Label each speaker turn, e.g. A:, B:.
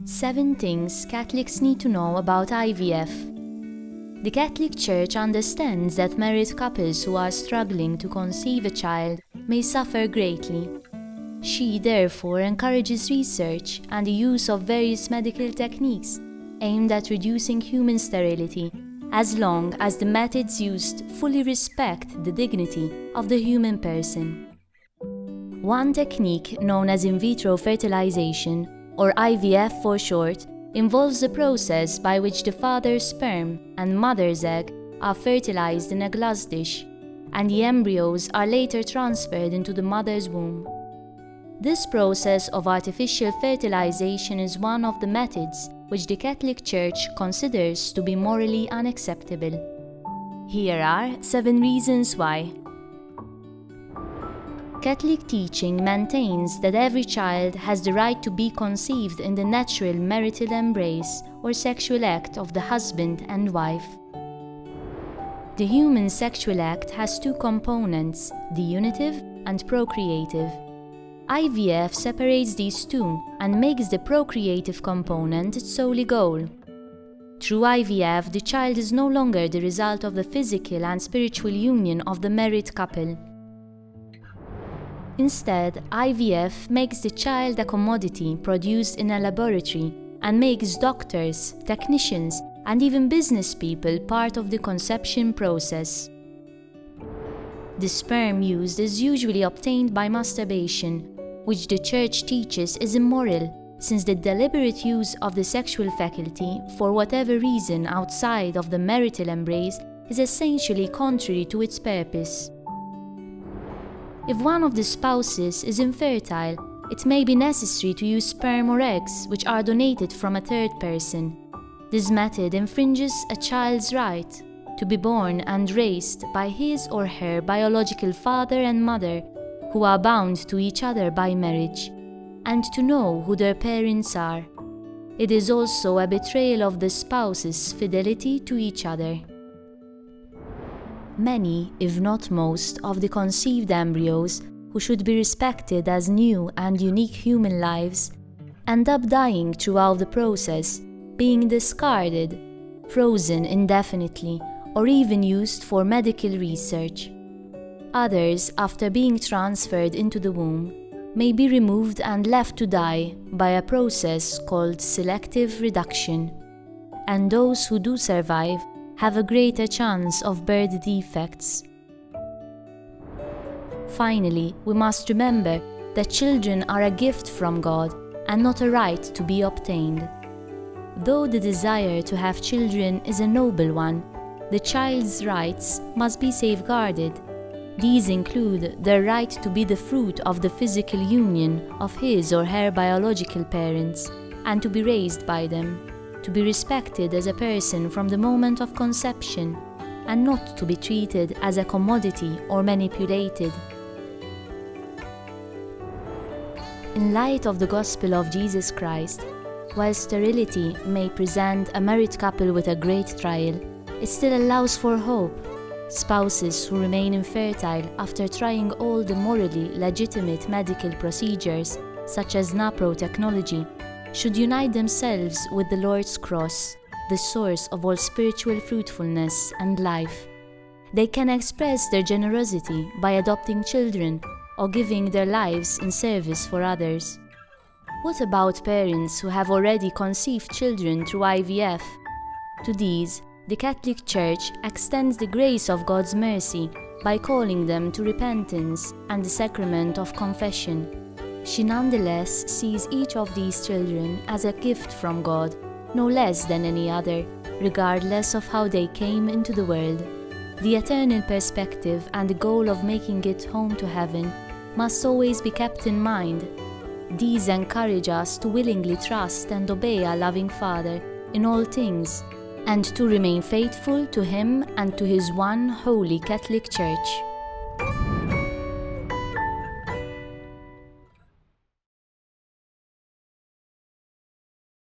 A: 7 things Catholics need to know about IVF. The Catholic Church understands that married couples who are struggling to conceive a child may suffer greatly. She therefore encourages research and the use of various medical techniques aimed at reducing human sterility, as long as the methods used fully respect the dignity of the human person. One technique, known as in vitro fertilization, or IVF for short, involves the process by which the father's sperm and mother's egg are fertilized in a glass dish, and the embryos are later transferred into the mother's womb. This process of artificial fertilization is one of the methods which the Catholic Church considers to be morally unacceptable. Here are 7 reasons why. Catholic teaching maintains that every child has the right to be conceived in the natural marital embrace or sexual act of the husband and wife. The human sexual act has 2 components, the unitive and procreative. IVF separates these 2 and makes the procreative component its solely goal. Through IVF, the child is no longer the result of the physical and spiritual union of the married couple. Instead, IVF makes the child a commodity produced in a laboratory and makes doctors, technicians, and even business people part of the conception process. The sperm used is usually obtained by masturbation, which the Church teaches is immoral, since the deliberate use of the sexual faculty for whatever reason outside of the marital embrace is essentially contrary to its purpose. If one of the spouses is infertile, it may be necessary to use sperm or eggs which are donated from a third person. This method infringes a child's right to be born and raised by his or her biological father and mother, who are bound to each other by marriage, and to know who their parents are. It is also a betrayal of the spouse's fidelity to each other. Many, if not most, of the conceived embryos, who should be respected as new and unique human lives, end up dying throughout the process, being discarded, frozen indefinitely, or even used for medical research. Others, after being transferred into the womb, may be removed and left to die by a process called selective reduction, and those who do survive have a greater chance of birth defects. Finally, we must remember that children are a gift from God and not a right to be obtained. Though the desire to have children is a noble one, the child's rights must be safeguarded. These include their right to be the fruit of the physical union of his or her biological parents and to be raised by them, to be respected as a person from the moment of conception, and not to be treated as a commodity or manipulated. In light of the gospel of Jesus Christ, while sterility may present a married couple with a great trial, it still allows for hope. Spouses who remain infertile after trying all the morally legitimate medical procedures, such as NAPRO technology, should unite themselves with the Lord's cross, the source of all spiritual fruitfulness and life. They can express their generosity by adopting children or giving their lives in service for others. What about parents who have already conceived children through IVF? To these, the Catholic Church extends the grace of God's mercy by calling them to repentance and the sacrament of confession. She nonetheless sees each of these children as a gift from God, no less than any other, regardless of how they came into the world. The eternal perspective and the goal of making it home to heaven must always be kept in mind. These encourage us to willingly trust and obey our loving Father in all things, and to remain faithful to Him and to His one holy Catholic Church.